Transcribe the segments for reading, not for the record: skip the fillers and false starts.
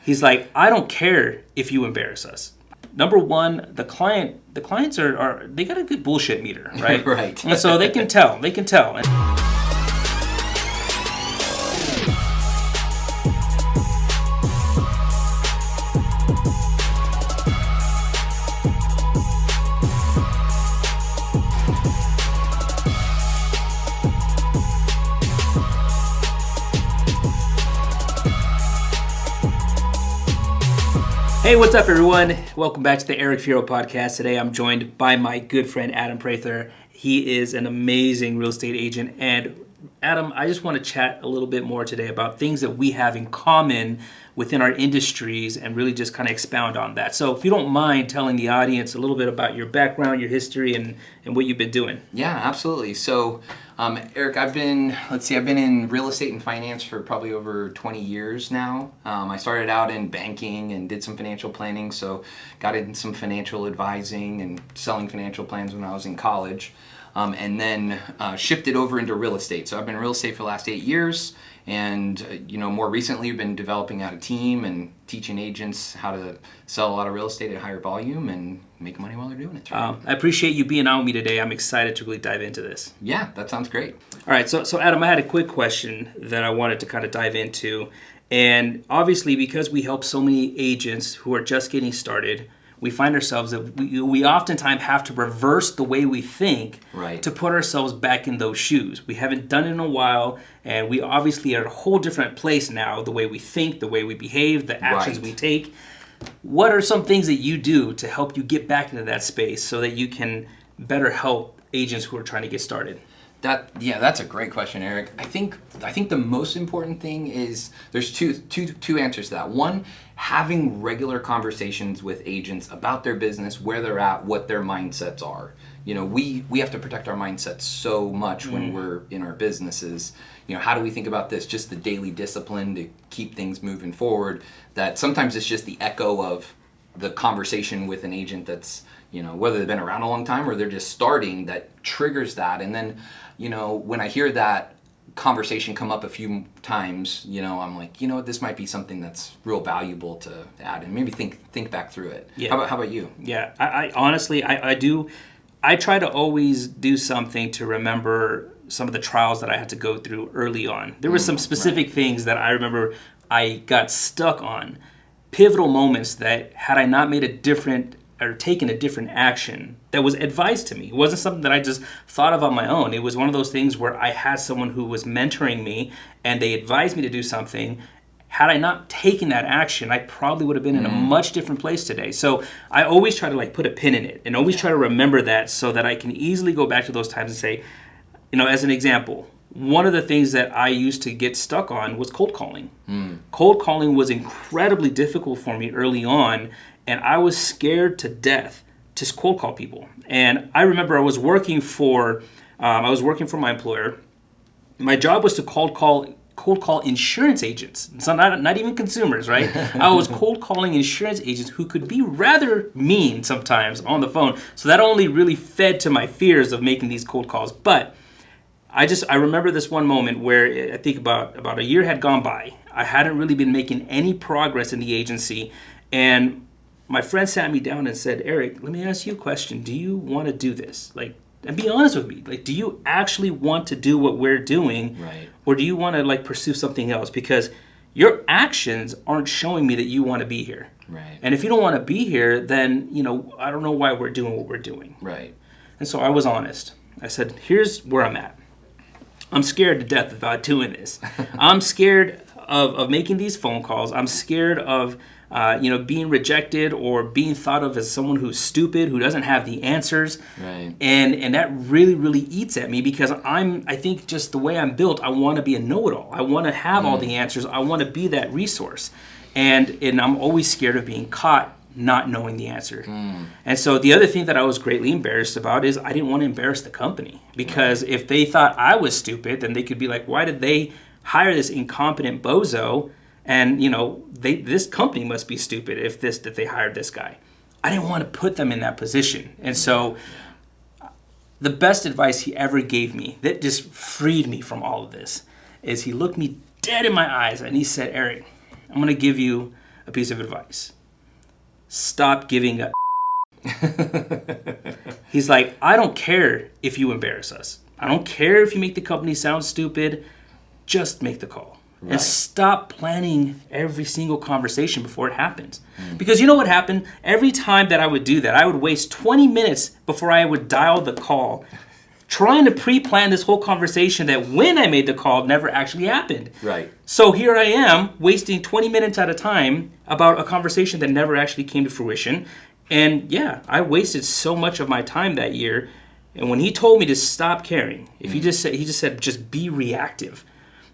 He's like, I don't care if you embarrass us. Number one, the clients are they got a good bullshit meter, right? Right. And so they can tell. Hey, what's up, everyone? Welcome back to the Eric Fierro podcast. Today, I'm joined by my good friend, Adam Prather. He is an amazing real estate agent. And Adam, I just want to chat a little bit more today about things that we have in common within our industries and really just kind of expound on that. So if you don't mind telling the audience a little bit about your background, your history, and what you've been doing. Yeah, absolutely. So, Eric, I've been in real estate and finance for probably over 20 years now. I started out in banking and did some financial planning, so got into some financial advising and selling financial plans when I was in college, and then shifted over into real estate. So I've been in real estate for the last 8 years, and more recently, we've been developing out a team and teaching agents how to sell a lot of real estate at higher volume and make money while they're doing it. I appreciate you being on with me today. I'm excited to really dive into this. Yeah, that sounds great. All right, so Adam, I had a quick question that I wanted to kind of dive into. And obviously, because we help so many agents who are just getting started, we find ourselves that we oftentimes have to reverse the way we think to put ourselves back in those shoes. We haven't done it in a while, and we obviously are at a whole different place now, the way we think, the way we behave, the actions we take. What are some things that you do to help you get back into that space so that you can better help agents who are trying to get started? That's a great question, Eric. I think the most important thing is there's two answers to that. One, having regular conversations with agents about their business, where they're at, what their mindsets are. We have to protect our mindsets so much when we're in our businesses. How do we think about this? Just the daily discipline to keep things moving forward. That sometimes it's just the echo of the conversation with an agent that's, whether they've been around a long time or they're just starting, that triggers that. And then, when I hear that conversation come up a few times, I'm like, this might be something that's real valuable to add, and maybe think back through it. Yeah. How about you? Yeah, I honestly, I do. I try to always do something to remember some of the trials that I had to go through early on. There were some specific things that I remember I got stuck on, pivotal moments that had I not made a different or taken a different action that was advised to me. It wasn't something that I just thought of on my own. It was one of those things where I had someone who was mentoring me and they advised me to do something. Had I not taken that action, I probably would have been in a much different place today. So I always try to put a pin in it and always try to remember that so that I can easily go back to those times and say, as an example, one of the things that I used to get stuck on was cold calling. Cold calling was incredibly difficult for me early on, and I was scared to death to cold call people. And I remember I was working for my employer. My job was to cold call insurance agents. So not even consumers, right? I was cold calling insurance agents who could be rather mean sometimes on the phone. So that only really fed to my fears of making these cold calls. But I remember this one moment where I think about a year had gone by. I hadn't really been making any progress in the agency, and my friend sat me down and said, Eric, let me ask you a question. Do you want to do this? And be honest with me. Do you actually want to do what we're doing? Right. Or do you want to pursue something else? Because your actions aren't showing me that you want to be here. Right. And if you don't want to be here, then, I don't know why we're doing what we're doing. Right. And so I was honest. I said, here's where I'm at. I'm scared to death about doing this. I'm scared of making these phone calls. I'm scared of being rejected or being thought of as someone who's stupid, who doesn't have the answers. Right. And that really, really eats at me because I think just the way I'm built, I want to be a know-it-all. I want to have all the answers. I want to be that resource. And I'm always scared of being caught not knowing the answer. And so the other thing that I was greatly embarrassed about is I didn't want to embarrass the company, because if they thought I was stupid, then they could be like, why did they hire this incompetent bozo? And this company must be stupid if they hired this guy. I didn't want to put them in that position. And so the best advice he ever gave me that just freed me from all of this is he looked me dead in my eyes and he said, Eric, I'm going to give you a piece of advice. Stop giving a He's like, I don't care if you embarrass us. I don't care if you make the company sound stupid. Just make the call. Right. And stop planning every single conversation before it happens. Because you know what happened? Every time that I would do that, I would waste 20 minutes before I would dial the call, trying to pre-plan this whole conversation that when I made the call never actually happened. Right. So here I am wasting 20 minutes at a time about a conversation that never actually came to fruition. And yeah, I wasted so much of my time that year. And when he told me to stop caring, he just said, just be reactive.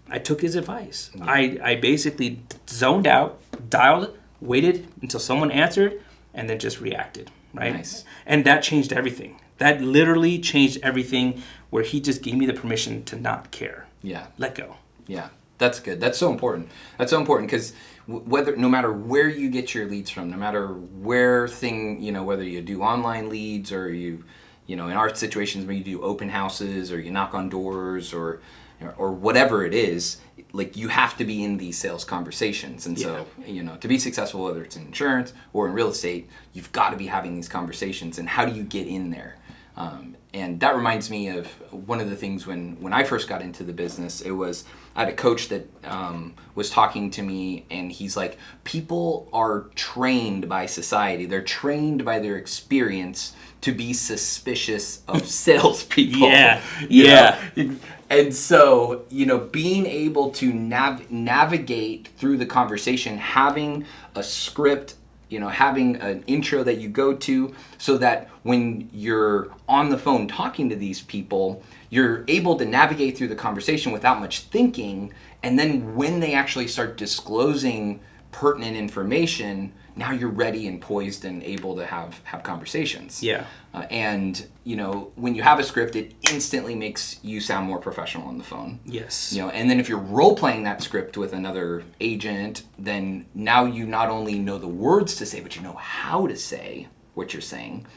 I took his advice. Yeah. I basically zoned out, dialed, waited until someone answered, and then just reacted, right? Nice. And that changed everything. That literally changed everything, where he just gave me the permission to not care. Yeah. Let go. Yeah, that's good. That's so important. That's so important because no matter where you get your leads from, no matter whether you do online leads or in our situations where you do open houses or you knock on doors or whatever it is, like you have to be in these sales conversations. And so, to be successful, whether it's in insurance or in real estate, you've got to be having these conversations. And how do you get in there? And that reminds me of one of the things when I first got into the business. I had a coach that was talking to me, and he's like, people are trained by society. They're trained by their experience to be suspicious of salespeople. Yeah. And so, being able to navigate through the conversation, having a script, having an intro that you go to, so that when you're on the phone talking to these people, you're able to navigate through the conversation without much thinking. And then when they actually start disclosing pertinent information, now you're ready and poised and able to have conversations. Yeah. And when you have a script, it instantly makes you sound more professional on the phone. Yes. And then if you're role playing that script with another agent, then now you not only know the words to say, but you know how to say what you're saying.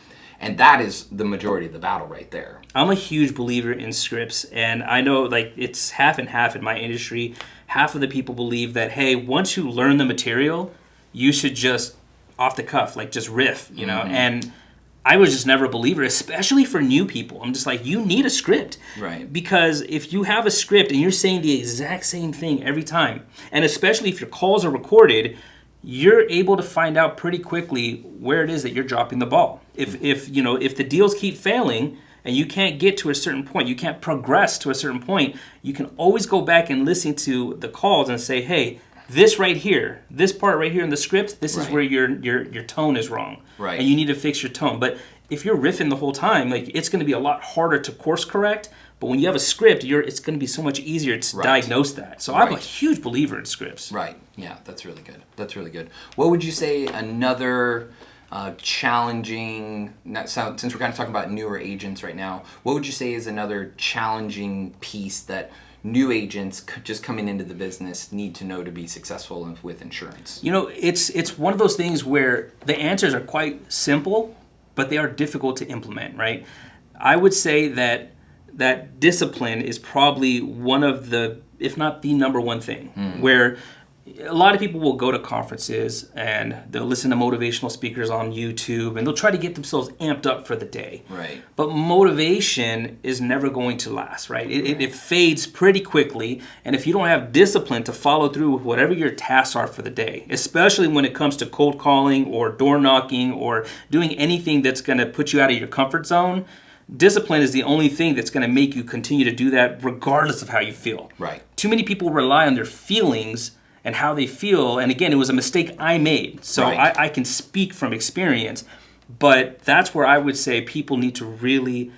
And that is the majority of the battle right there. I'm a huge believer in scripts, and I know it's half and half in my industry. Half of the people believe that, hey, once you learn the material, you should just off the cuff, just riff, Mm-hmm. And I was just never a believer, especially for new people. I'm just like, you need a script. Right. Because if you have a script and you're saying the exact same thing every time, and especially if your calls are recorded, you're able to find out pretty quickly where it is that you're dropping the ball. If the deals keep failing and you can't get to a certain point, you can't progress to a certain point, you can always go back and listen to the calls and say, hey, this right here, this part right here in the script, this is where your tone is wrong. Right. And you need to fix your tone. But if you're riffing the whole time, it's going to be a lot harder to course correct. But when you have a script, it's going to be so much easier to diagnose that. So I'm a huge believer in scripts. Right. Yeah, that's really good. What would you say another challenging, since we're kind of talking about newer agents right now, what would you say is another challenging piece that new agents just coming into the business need to know to be successful with insurance? It's one of those things where the answers are quite simple, but they are difficult to implement, right? I would say that discipline is probably one of the, if not the number one thing, where a lot of people will go to conferences and they'll listen to motivational speakers on YouTube and they'll try to get themselves amped up for the day. Right. But motivation is never going to last, right? It fades pretty quickly. And if you don't have discipline to follow through with whatever your tasks are for the day, especially when it comes to cold calling or door knocking or doing anything that's going to put you out of your comfort zone, discipline is the only thing that's going to make you continue to do that regardless of how you feel. Right. Too many people rely on their feelings and how they feel. And again, it was a mistake I made. So I can speak from experience. But that's where I would say people need to really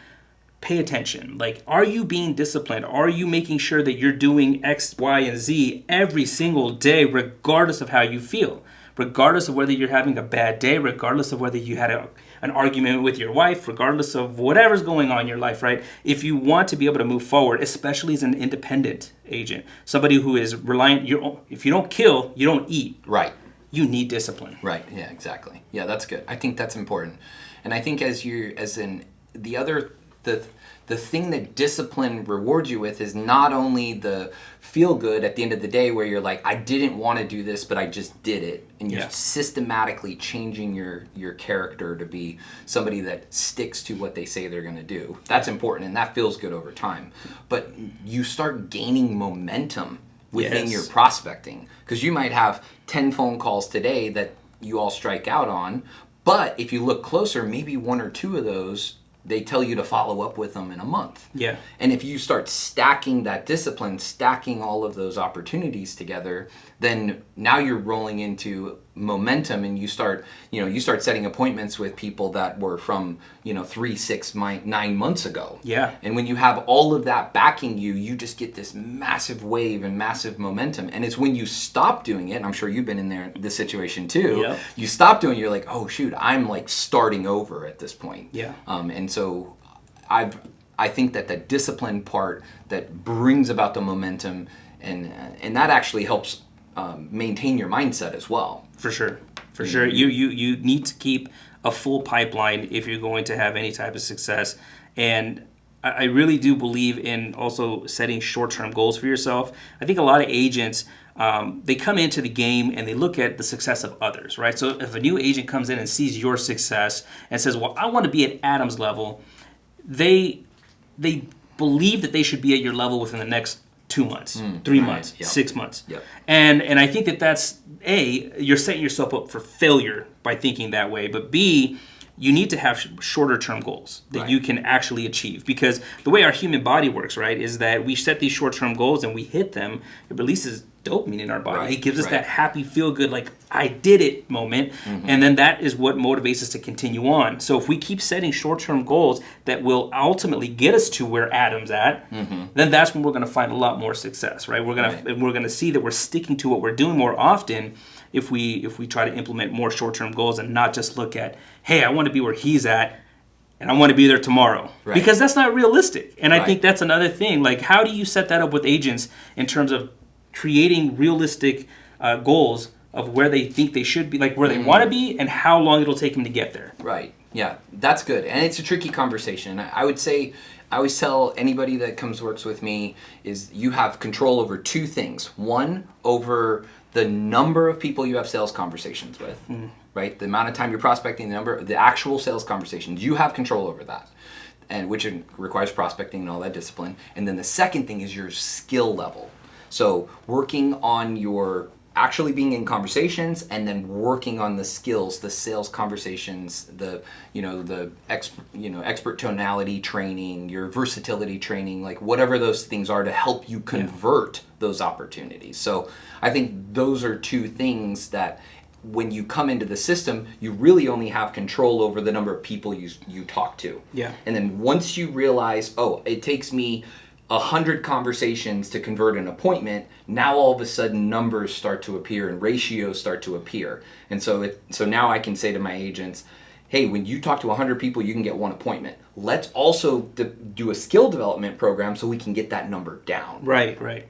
pay attention. Are you being disciplined? Are you making sure that you're doing X, Y, and Z every single day, regardless of how you feel? Regardless of whether you're having a bad day, regardless of whether you had an argument with your wife, regardless of whatever's going on in your life, right? If you want to be able to move forward, especially as an independent agent, somebody who is reliant, if you don't kill, you don't eat. Right. You need discipline. Right. Yeah, exactly. Yeah, that's good. I think that's important. And I think the other the thing that discipline rewards you with is not only the feel good at the end of the day where you're like, I didn't want to do this, but I just did it. And you're systematically changing your character to be somebody that sticks to what they say they're going to do. That's important, and that feels good over time. But you start gaining momentum within your prospecting, because you might have 10 phone calls today that you all strike out on, but if you look closer, maybe 1 or 2 of those they tell you to follow up with them in a month. Yeah. And if you start stacking that discipline, stacking all of those opportunities together, then now you're rolling into momentum, and you start setting appointments with people that were from, 3, 6, 9 months ago. Yeah. And when you have all of that backing you, you just get this massive wave and massive momentum. And it's when you stop doing it, and I'm sure you've been in this situation too. Yep. You stop doing it, you're like, oh shoot, I'm like starting over at this point. Yeah. And so I think that the discipline part that brings about the momentum, and that actually helps maintain your mindset as well. For sure. You need to keep a full pipeline if you're going to have any type of success. And I really do believe in also setting short-term goals for yourself. I think a lot of agents, they come into the game and they look at the success of others, right? So if a new agent comes in and sees your success and says, well, I want to be at Adam's level, they believe that they should be at your level within the next 2 months, 3 months, 6 months. Yep. And I think that's, A, you're setting yourself up for failure by thinking that way, but B, you need to have shorter term goals that you can actually achieve, because the way our human body works, right, is that we set these short term goals and we hit them, it releases dopamine in our body. Right. It gives us that happy, feel good, like I did it moment. And then that is what motivates us to continue on. So if we keep setting short term goals that will ultimately get us to where Adam's at, then that's when we're going to find a lot more success, right? We're going to see that we're sticking to what we're doing more often if we try to implement more short term goals and not just look at, hey, I want to be where he's at and I want to be there tomorrow. Right. Because that's not realistic. And I think that's another thing. Like, how do you set that up with agents in terms of creating realistic goals of where they think they should be, like where they want to be, and how long it'll take them to get there? Right. Yeah, that's good. And it's a tricky conversation. I would say, I always tell anybody that works with me is you have control over 2 things. One, over the number of people you have sales conversations with, right? The amount of time you're prospecting, the actual sales conversations, you have control over that, and which requires prospecting and all that discipline. And then the second thing is your skill level. So working on your actually being in conversations, and then working on the skills, the sales conversations, the expert tonality training, your versatility training, like whatever those things are to help you convert those opportunities. So I think those are 2 things that when you come into the system, you really only have control over the number of people you talk to. Yeah. And then once you realize, oh, it takes me 100 conversations to convert an appointment, now all of a sudden numbers start to appear and ratios start to appear. And so now I can say to my agents, hey, when you talk to 100 people, you can get 1 appointment. Let's also do a skill development program so we can get that number down. Right.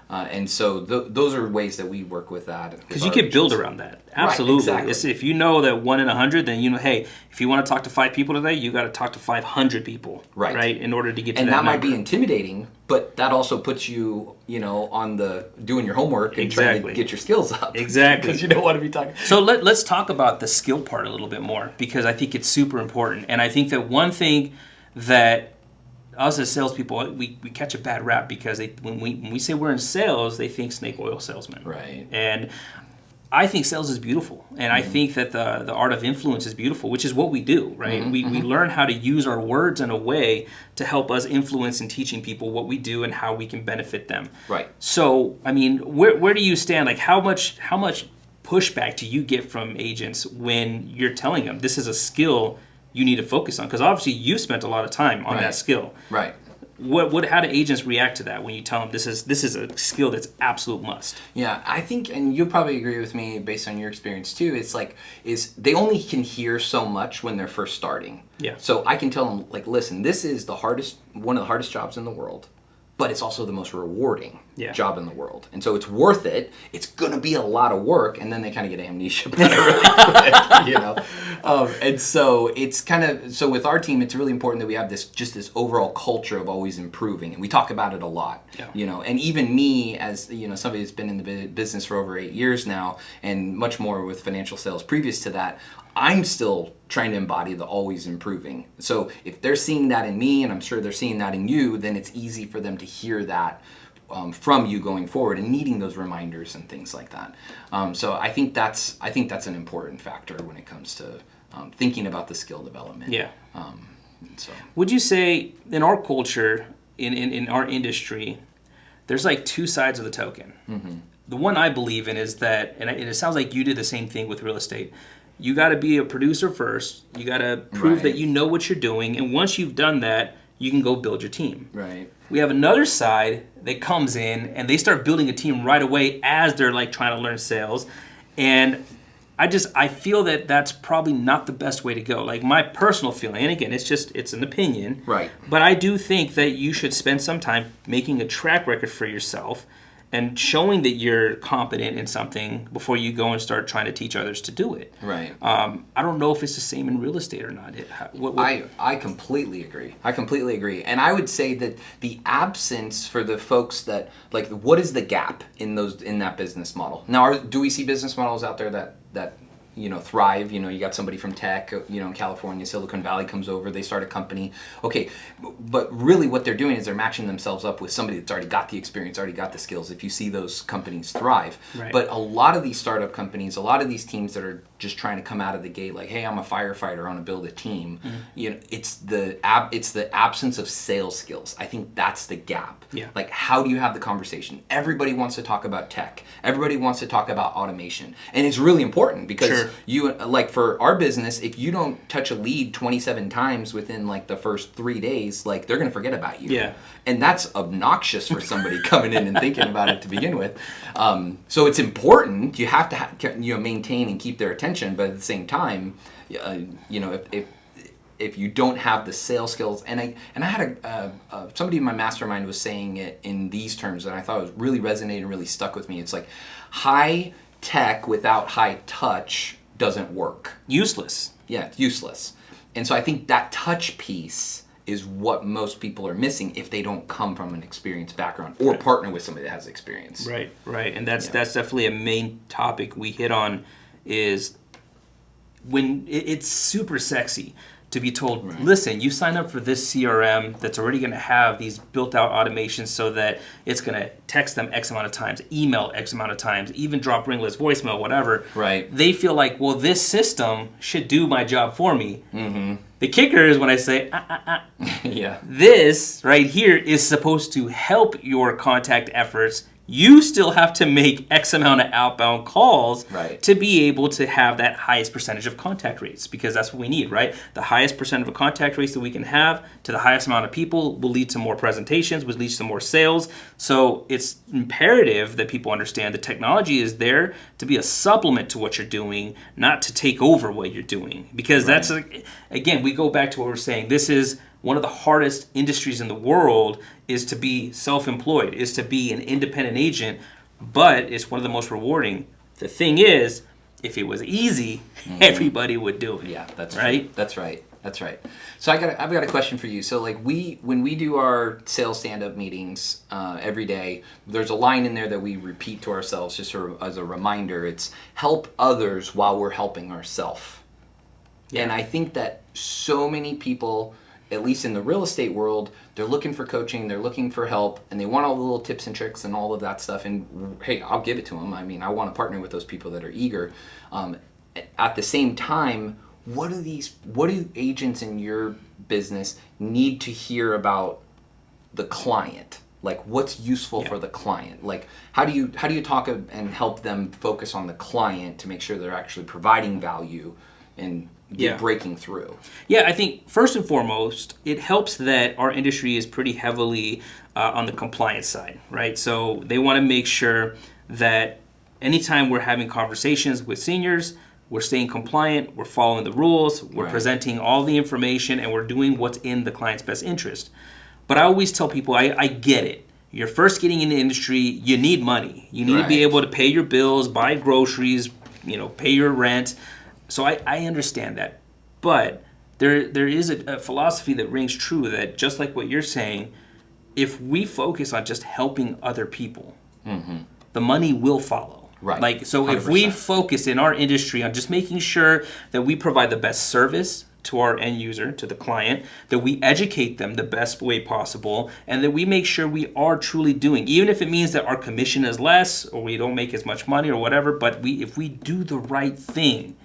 And so those are ways that we work with that. Because you can build around that. Absolutely. Right, exactly. If you know that 1 in 100, then hey, if you want to talk to 5 people today, you got to talk to 500 people. Right. In order to get to that number. And that might be intimidating, but that also puts you, on the doing your homework and trying to get your skills up. Exactly. Because you don't want to be talking. So let's talk about the skill part a little bit more, because I think it's super important. And I think that one thing that us as salespeople, we catch a bad rap because when we say we're in sales, they think snake oil salesman. Right. And I think sales is beautiful, and I think that the art of influence is beautiful, which is what we do, right? We learn how to use our words in a way to help us influence in teaching people what we do and how we can benefit them. Right. So, I mean, where do you stand? Like, how much pushback do you get from agents when you're telling them this is a skill you need to focus on? Because obviously you've spent a lot of time on that skill. Right. How do agents react to that when you tell them this is a skill that's absolute must? Yeah, I think, and you'll probably agree with me based on your experience too, is they only can hear so much when they're first starting. Yeah. So I can tell them, like, listen, this is one of the hardest jobs in the world, but it's also the most rewarding Yeah. job in the world. And so it's worth it. It's going to be a lot of work. And then they kind of get amnesia about it really quick, and so it's kind of, so with our team, it's really important that we have this overall culture of always improving. And we talk about it a lot, and even me as, somebody that's been in the business for over 8 years now, and much more with financial sales previous to that, I'm still trying to embody the always improving. So if they're seeing that in me, and I'm sure they're seeing that in you, then it's easy for them to hear that from you going forward and needing those reminders and things like that. So I think that's an important factor when it comes to thinking about the skill development. Yeah. So would you say in our culture, in our industry, there's like two sides of the token? Mm-hmm. The one I believe in is that, and it sounds like you did the same thing with real estate. You got to be a producer first. You got to prove that you know what you're doing. And once you've done that, you can go build your team. Right. We have another side that comes in and they start building a team right away as they're like trying to learn sales. And I feel that that's probably not the best way to go. Like my personal feeling, and again, it's an opinion. Right. But I do think that you should spend some time making a track record for yourself and showing that you're competent in something before you go and start trying to teach others to do it. Right. I don't know if it's the same in real estate or not. I completely agree. And I would say that the absence for the folks that, like, what is the gap in that business model? Now, do we see business models out there that thrive? You got somebody from tech, in California, Silicon Valley comes over, they start a company. Okay, but really what they're doing is they're matching themselves up with somebody that's already got the experience, already got the skills, if you see those companies thrive. Right. But a lot of these startup companies, a lot of these teams that are just trying to come out of the gate like, hey, I'm a firefighter, I want to build a team. Mm-hmm. It's the absence of sales skills. I think that's the gap. Yeah. Like, how do you have the conversation? Everybody wants to talk about tech. Everybody wants to talk about automation. And it's really important because you, like for our business, if you don't touch a lead 27 times within like the first 3 days, like they're going to forget about you. Yeah. And that's obnoxious for somebody coming in and thinking about it to begin with. So it's important. You have to maintain and keep their attention, but at the same time, if you don't have the sales skills, and I had somebody in my mastermind was saying it in these terms, and I thought it was really resonated and really stuck with me. It's like high tech without high touch doesn't work. Useless. Yeah, it's useless. And so I think that touch piece is what most people are missing if they don't come from an experienced background or partner with somebody that has experience. Right. And that's definitely a main topic we hit on, is when it's super sexy to be told, listen, you sign up for this CRM that's already going to have these built-out automations so that it's going to text them X amount of times, email X amount of times, even drop ringless voicemail, whatever. Right. They feel like, well, this system should do my job for me. Mm-hmm. The kicker is when I say, yeah, this right here is supposed to help your contact efforts. You still have to make X amount of outbound calls to be able to have that highest percentage of contact rates, because that's what we need, right? The highest percent of contact rates that we can have to the highest amount of people will lead to more presentations, which leads to more sales. So it's imperative that people understand the technology is there to be a supplement to what you're doing, not to take over what you're doing. Because that's, again, we go back to what we're saying. This is one of the hardest industries in the world, is to be self-employed, is to be an independent agent, but it's one of the most rewarding. The thing is, if it was easy, everybody would do it. Yeah, that's right. That's right. So I've got a question for you. So like when we do our sales stand-up meetings every day, there's a line in there that we repeat to ourselves just as a reminder. It's help others while we're helping ourselves. Yeah. And I think that so many people, at least in the real estate world, they're looking for coaching, they're looking for help, and they want all the little tips and tricks and all of that stuff. And hey, I'll give it to them. I mean, I want to partner with those people that are eager. At the same time, what do agents in your business need to hear about the client? Like, what's useful for the client? Like, how do you talk and help them focus on the client to make sure they're actually providing value and breaking through? Yeah, I think first and foremost, it helps that our industry is pretty heavily on the compliance side, right? So they want to make sure that anytime we're having conversations with seniors, we're staying compliant, we're following the rules, we're presenting all the information, and we're doing what's in the client's best interest. But I always tell people, I get it. you're first getting in the industry, you need money. You need to be able to pay your bills, buy groceries, pay your rent. So I understand that. But there is a philosophy that rings true that just like what you're saying, if we focus on just helping other people, the money will follow. Right. So 100%. If we focus in our industry on just making sure that we provide the best service to our end user, to the client, that we educate them the best way possible, and that we make sure we are truly doing, even if it means that our commission is less or we don't make as much money or whatever, but if we do the right thing,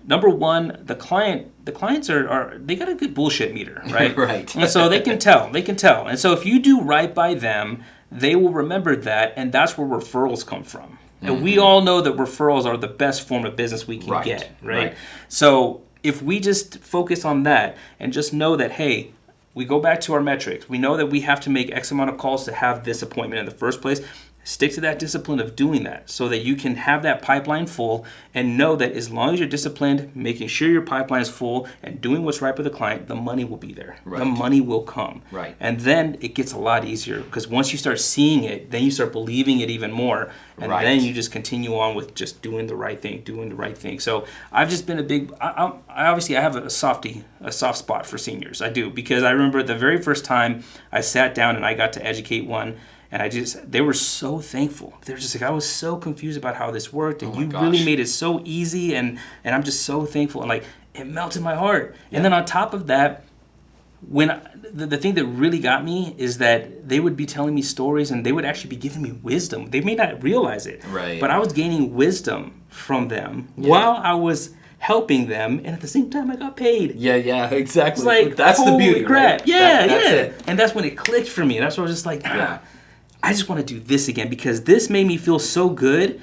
number one, the clients are they got a good bullshit meter, right? Right. And so they can tell. And so if you do right by them, they will remember that, and that's where referrals come from. And we all know that referrals are the best form of business we can get, right? So if we just focus on that and just know that, hey, we go back to our metrics. We know that we have to make X amount of calls to have this appointment in the first place. Stick to that discipline of doing that so that you can have that pipeline full and know that as long as you're disciplined, making sure your pipeline is full and doing what's right for the client, the money will be there. Right. The money will come. Right. And then it gets a lot easier because once you start seeing it, then you start believing it even more. And then you just continue on with just doing the right thing. So I've just been I have a soft spot for seniors. I do, because I remember the very first time I sat down and I got to educate one. And they were so thankful. They were just like, I was so confused about how this worked, and you really made it so easy, and I'm just so thankful. And it melted my heart. Yeah. And then on top of that, the thing that really got me is that they would be telling me stories, and they would actually be giving me wisdom. They may not realize it, but I was gaining wisdom from them while I was helping them, and at the same time I got paid. Yeah, exactly. It's that's the beauty, crap. Right? That's it. And that's when it clicked for me. That's where I was just like, I just want to do this again because this made me feel so good.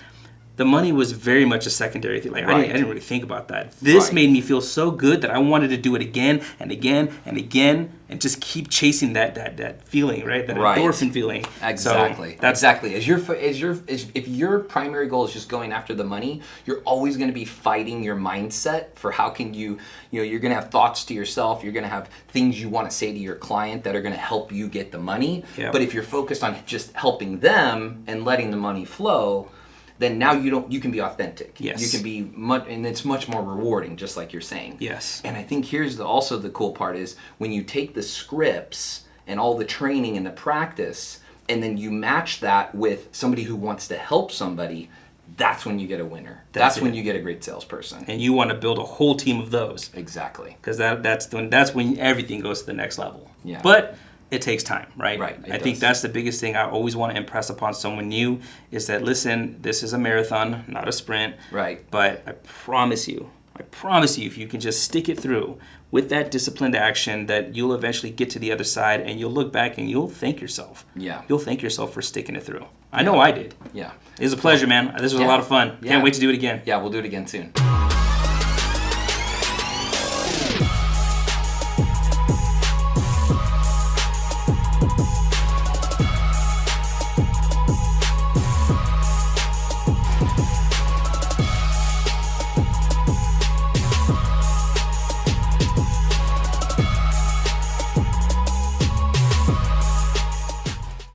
The money was very much a secondary thing. I didn't really think about that. This made me feel so good that I wanted to do it again and again and again and just keep chasing that feeling, right? That endorphin feeling. Exactly. So exactly. If your primary goal is just going after the money, you're always going to be fighting your mindset for how can you're going to have thoughts to yourself. You're going to have things you want to say to your client that are going to help you get the money. Yep. But if you're focused on just helping them and letting the money flow, then now you can be authentic. Yes. You can be and it's much more rewarding, just like you're saying. Yes. And I think here's also the cool part is when you take the scripts and all the training and the practice, and then you match that with somebody who wants to help somebody, that's when you get a winner. That's when you get a great salesperson. And you want to build a whole team of those. Exactly. Because that's when everything goes to the next level. Yeah. But it takes time, right? Right. I think that's the biggest thing I always want to impress upon someone new is that, listen, this is a marathon, not a sprint. Right. But I promise you, if you can just stick it through with that disciplined action, that you'll eventually get to the other side and you'll look back and you'll thank yourself. Yeah. You'll thank yourself for sticking it through. I know I did. Yeah. It was a pleasure, man. This was a lot of fun. Yeah. Can't wait to do it again. Yeah, we'll do it again soon.